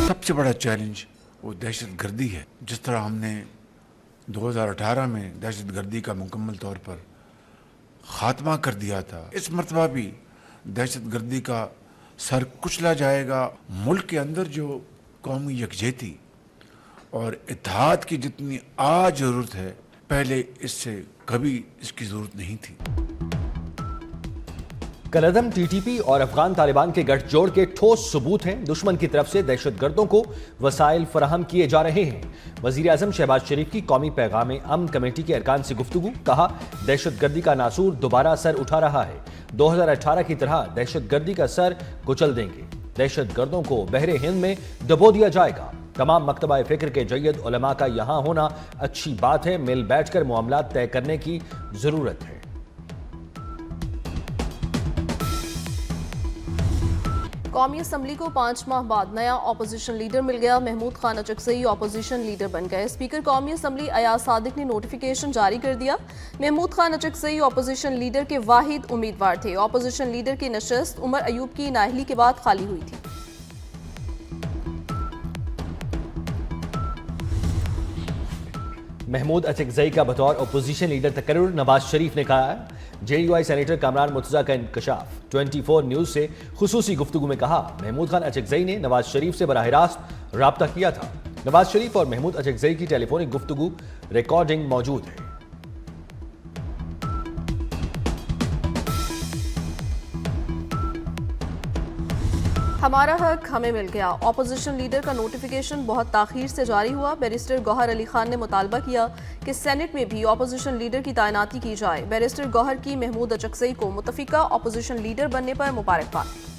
سب سے بڑا چیلنج وہ دہشت گردی ہے. جس طرح ہم نے 2018 میں دہشت گردی کا مکمل طور پر خاتمہ کر دیا تھا, اس مرتبہ بھی دہشت گردی کا سر کچلا جائے گا. ملک کے اندر جو قومی یکجہتی اور اتحاد کی جتنی آج ضرورت ہے, پہلے اس سے کبھی اس کی ضرورت نہیں تھی. کالعدم ٹی ٹی پی اور افغان طالبان کے گٹھ جوڑ کے ٹھوس ثبوت ہیں. دشمن کی طرف سے دہشت گردوں کو وسائل فراہم کیے جا رہے ہیں. وزیر اعظم شہباز شریف کی قومی پیغام امن کمیٹی کے ارکان سے گفتگو. کہا دہشت گردی کا ناسور دوبارہ سر اٹھا رہا ہے. 2018 کی طرح دہشت گردی کا سر کچل دیں گے. دہشت گردوں کو بحر ہند میں دبو دیا جائے گا. تمام مکتبہ فکر کے جید علماء کا یہاں ہونا اچھی بات ہے. مل بیٹھ کر معاملات طے کرنے کی ضرورت ہے. قومی اسمبلی کو 5 ماہ بعد نیا اپوزیشن لیڈر مل گیا. محمود خان اچکزئی اپوزیشن لیڈر بن گئے. اسپیکر قومی اسمبلی ایاز صادق نے نوٹیفیکیشن جاری کر دیا. محمود خان اچکزئی اپوزیشن لیڈر کے واحد امیدوار تھے. اپوزیشن لیڈر کی نشست عمر ایوب کی نااہلی کے بعد خالی ہوئی تھی. محمود اچکزئی کا بطور اپوزیشن لیڈر تقرر. نواز شریف نے کہا J U I senator Kamran Murtaza کا انکشاف. 24 نیوز سے خصوصی گفتگو میں کہا محمود خان اچکزئی نے نواز شریف سے براہ راست رابطہ کیا تھا. نواز شریف اور محمود اچکزئی کی ٹیلی فونک گفتگو ریکارڈنگ موجود ہے. ہمارا حق ہمیں مل گیا. اپوزیشن لیڈر کا نوٹیفیکیشن بہت تاخیر سے جاری ہوا. بیرسٹر گوہر علی خان نے مطالبہ کیا کہ سینٹ میں بھی اپوزیشن لیڈر کی تعیناتی کی جائے. بیرسٹر گوہر کی محمود اچکزئی کو متفقہ اپوزیشن لیڈر بننے پر مبارکباد.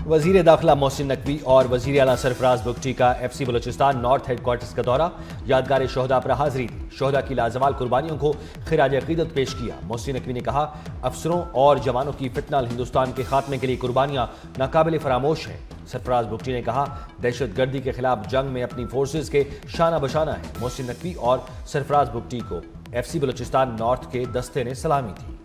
وزیر داخلہ محسن نقوی اور وزیر اعلیٰ سرفراز بگٹی کا F C Balochistan north headquarters کا دورہ. یادگار شہداء پر حاضری دی. شہداء کی لازوال قربانیوں کو خراج عقیدت پیش کیا. محسن نقوی نے کہا افسروں اور جوانوں کی فتنہ ہندوستان کے خاتمے کے لیے قربانیاں ناقابل فراموش ہیں. سرفراز بگٹی نے کہا دہشت گردی کے خلاف جنگ میں اپنی فورسز کے شانہ بشانہ ہیں. محسن نقوی اور سرفراز بگٹی کو ایف سی بلوچستان نارتھ کے دستے نے سلامی دی.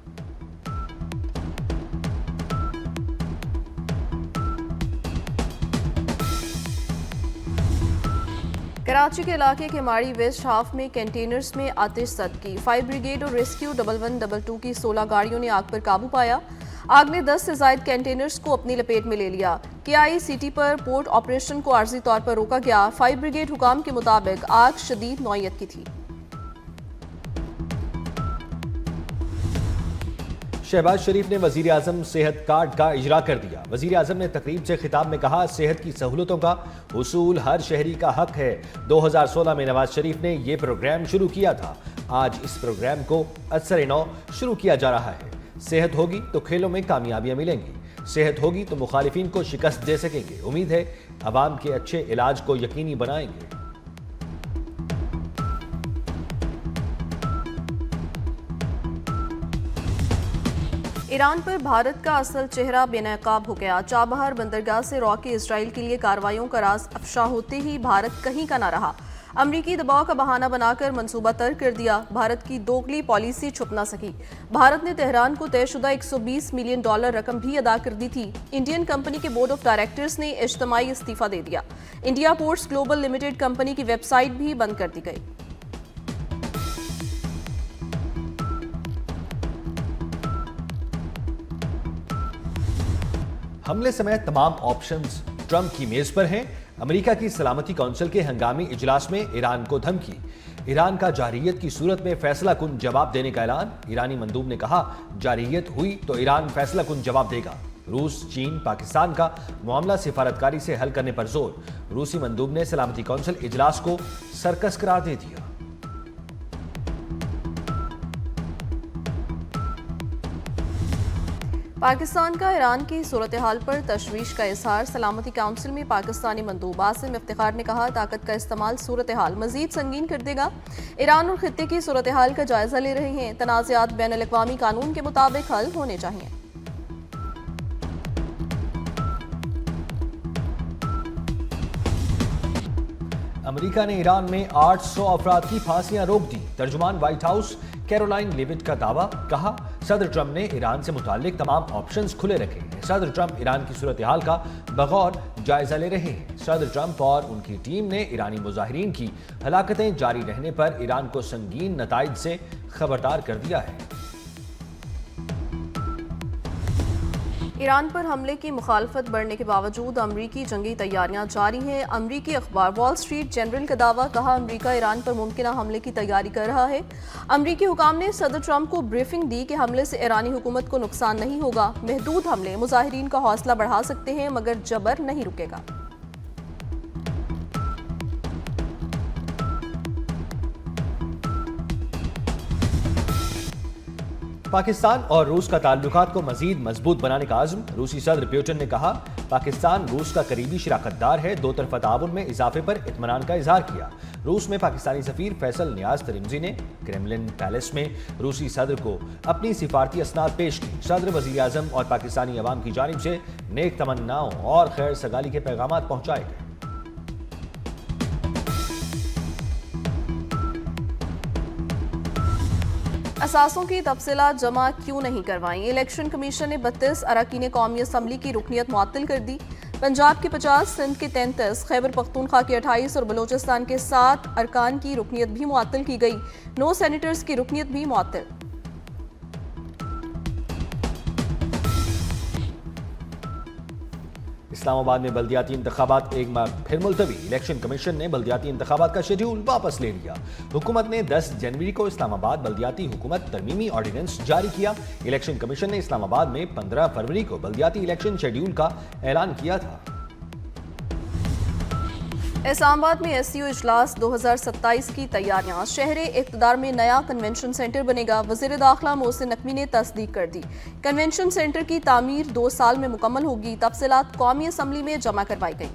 کراچی کے علاقے کے ماڑی ویسٹ ہاف میں کنٹینرز میں آتش زد کی. فائر بریگیڈ اور ریسکیو 1122 کی 16 گاڑیوں نے آگ پر قابو پایا. آگ نے 10 سے زائد کنٹینرز کو اپنی لپیٹ میں لے لیا. کے آئی سی ٹی پر پورٹ آپریشن کو عارضی طور پر روکا گیا. فائر بریگیڈ حکام کے مطابق آگ شدید نوعیت کی تھی. شہباز شریف نے وزیر اعظم صحت کارڈ کا اجرا کر دیا. وزیر اعظم نے تقریب سے خطاب میں کہا صحت کی سہولتوں کا حصول ہر شہری کا حق ہے. 2016 میں نواز شریف نے یہ پروگرام شروع کیا تھا. آج اس پروگرام کو اثر نو شروع کیا جا رہا ہے. صحت ہوگی تو کھیلوں میں کامیابیاں ملیں گی. صحت ہوگی تو مخالفین کو شکست دے سکیں گے. امید ہے عوام کے اچھے علاج کو یقینی بنائیں گے. ایران پر بھارت کا اصل چہرہ بے نقاب ہو گیا. چابہار بندرگاہ سے راکٹ اسرائیل کے لیے کارروائیوں کا راز افشا ہوتے ہی بھارت کہیں کا نہ رہا. امریکی دباؤ کا بہانہ بنا کر منصوبہ ترک کر دیا. بھارت کی دوگلی پالیسی چھپ نہ سکی. بھارت نے تہران کو طے شدہ $120 ملین رقم بھی ادا کر دی تھی. انڈین کمپنی کے بورڈ آف ڈائریکٹرز نے اجتماعی استعفیٰ دے دیا. India ports global limited company کی ویب سائٹ بھی بند کر دی گئی. حملے سمیت تمام آپشنز ٹرمپ کی میز پر ہیں. امریکہ کی سلامتی کونسل کے ہنگامی اجلاس میں ایران کو دھمکی. ایران کا جارحیت کی صورت میں فیصلہ کن جواب دینے کا اعلان. ایرانی مندوب نے کہا جارحیت ہوئی تو ایران فیصلہ کن جواب دے گا. روس چین پاکستان کا معاملہ سفارتکاری سے حل کرنے پر زور. روسی مندوب نے سلامتی کونسل اجلاس کو سرکس قرار دے دیا. پاکستان کا ایران کی صورتحال پر تشویش کا اظہار. سلامتی کونسل میں پاکستانی مندوب عاصم افتخار نے کہا طاقت کا استعمال صورتحال مزید سنگین کر دے گا. ایران اور خطے کی صورتحال کا جائزہ لے رہے ہیں. تنازعات بین الاقوامی قانون کے مطابق حل ہونے چاہئیں. امریکہ نے ایران میں 800 افراد کی پھانسیاں روک دی. ترجمان وائٹ ہاؤس کیرولائن لیوٹ کا دعویٰ، کہا صدر ٹرمپ نے ایران سے متعلق تمام آپشنز کھلے رکھے ہیں۔ صدر ٹرمپ ایران کی صورتحال کا بغور جائزہ لے رہے ہیں۔ صدر ٹرمپ اور ان کی ٹیم نے ایرانی مظاہرین کی ہلاکتیں جاری رہنے پر ایران کو سنگین نتائج سے خبردار کر دیا ہے۔ ایران پر حملے کی مخالفت بڑھنے کے باوجود امریکی جنگی تیاریاں جاری ہیں۔ امریکی اخبار وال اسٹریٹ جرنل کا دعویٰ، کہا امریکہ ایران پر ممکنہ حملے کی تیاری کر رہا ہے۔ امریکی حکام نے صدر ٹرمپ کو بریفنگ دی کہ حملے سے ایرانی حکومت کو نقصان نہیں ہوگا۔ محدود حملے مظاہرین کا حوصلہ بڑھا سکتے ہیں مگر جبر نہیں رکے گا۔ پاکستان اور روس کا تعلقات کو مزید مضبوط بنانے کا عزم، روسی صدر پیوٹن نے کہا پاکستان روس کا قریبی شراکت دار ہے، دو طرفہ تعاون میں اضافے پر اطمینان کا اظہار کیا۔ روس میں پاکستانی سفیر فیصل نیاز ترمزی نے کرملن پیلس میں روسی صدر کو اپنی سفارتی اسناد پیش کی۔ صدر، وزیر اعظم اور پاکستانی عوام کی جانب سے نیک تمناؤں اور خیر سگالی کے پیغامات پہنچائے گئے۔ اثاثوں کی تفصیلات جمع کیوں نہیں کروائیں؟ الیکشن کمیشن نے 32 اراکین قومی اسمبلی کی رکنیت معطل کر دی۔ پنجاب کے 50، سندھ کے 33، خیبر پختونخوا کے 28 اور بلوچستان کے 7 ارکان کی رکنیت بھی معطل کی گئی۔ 9 سینیٹرز کی رکنیت بھی معطل۔ اسلام آباد میں بلدیاتی انتخابات ایک ماہ پھر ملتوی، الیکشن کمیشن نے بلدیاتی انتخابات کا شیڈیول واپس لے لیا۔ حکومت نے 10 جنوری کو اسلام آباد بلدیاتی حکومت ترمیمی آرڈیننس جاری کیا۔ الیکشن کمیشن نے اسلام آباد میں 15 فروری کو بلدیاتی الیکشن شیڈیول کا اعلان کیا تھا۔ اسلام آباد میں ایس سی او اجلاس 2027 کی تیاریاں، شہر اقتدار میں نیا کنونشن سینٹر بنے گا، وزیر داخلہ محسن نقوی نے تصدیق کر دی۔ کنونشن سینٹر کی تعمیر 2 سال میں مکمل ہوگی، تفصیلات قومی اسمبلی میں جمع کروائی گئیں۔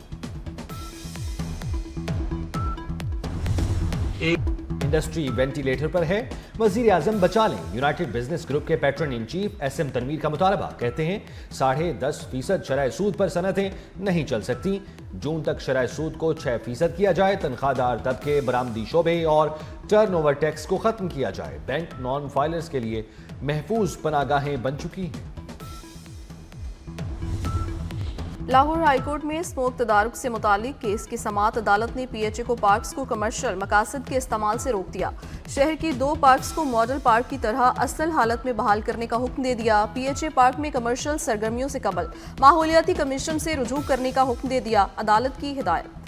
انڈسٹری وینٹیلیٹر پر ہے، وزیر اعظم بچا لیں، یونائٹڈ بزنس گروپ کے patron in chief S M Tanveer کا مطالبہ، کہتے ہیں 10.5% شرح سود پر صنعتیں نہیں چل سکتی، جون تک شرح سود کو 6% کیا جائے، تنخواہ دار طبقے، برآمدی شعبے اور ٹرن اوور ٹیکس کو ختم کیا جائے، بینک نان فائلرز کے لیے محفوظ پناہ گاہیں بن چکی ہیں۔ لاہور ہائی کورٹ میں اسموک تدارک سے متعلق کیس کی سماعت، عدالت نے پی ایچ اے کو پارکس کو کمرشل مقاصد کے استعمال سے روک دیا۔ شہر کی 2 پارکس کو ماڈل پارک کی طرح اصل حالت میں بحال کرنے کا حکم دے دیا۔ پی ایچ اے پارک میں کمرشل سرگرمیوں سے قبل ماحولیاتی کمیشن سے رجوع کرنے کا حکم دے دیا، عدالت کی ہدایت۔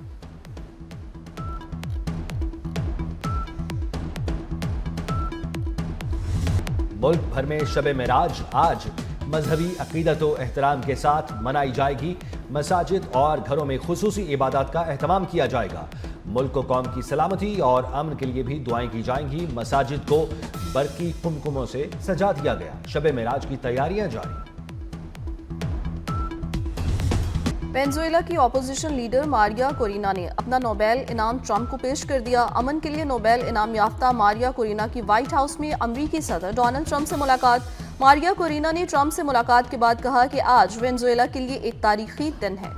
ملک بھر میں شب معراج آج مذہبی عقیدت و احترام کے ساتھ منائی جائے گی۔ مساجد اور گھروں میں خصوصی عبادات کا اہتمام کیا جائے گا۔ ملک و قوم کی سلامتی اور امن کے لیے بھی دعائیں کی جائیں گی۔ مساجد کو برقی قمقموں سے سجا دیا گیا، شب معراج کی تیاریاں جاری۔ وینزویلا کی اپوزیشن لیڈر ماریا کورینا نے اپنا نوبیل انعام ٹرمپ کو پیش کر دیا۔ امن کے لیے نوبیل انعام یافتہ ماریا کورینا کی وائٹ ہاؤس میں امریکی صدر ڈونلڈ ٹرمپ سے ملاقات۔ ماریا کورینا نے ٹرمپ سے ملاقات کے بعد کہا کہ آج وینزویلا کے لیے ایک تاریخی دن ہے۔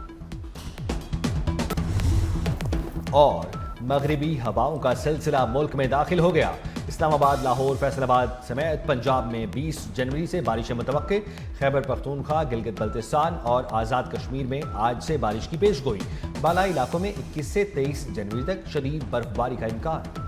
اور مغربی ہواؤں کا سلسلہ ملک میں داخل ہو گیا۔ اسلام آباد، لاہور، فیصل آباد سمیت پنجاب میں 20 جنوری سے بارشیں متوقع۔ خیبر پختونخوا، گلگت بلتستان اور آزاد کشمیر میں آج سے بارش کی پیش گوئی۔ بالائی علاقوں میں 21 سے 23 جنوری تک شدید برف باری کا امکان۔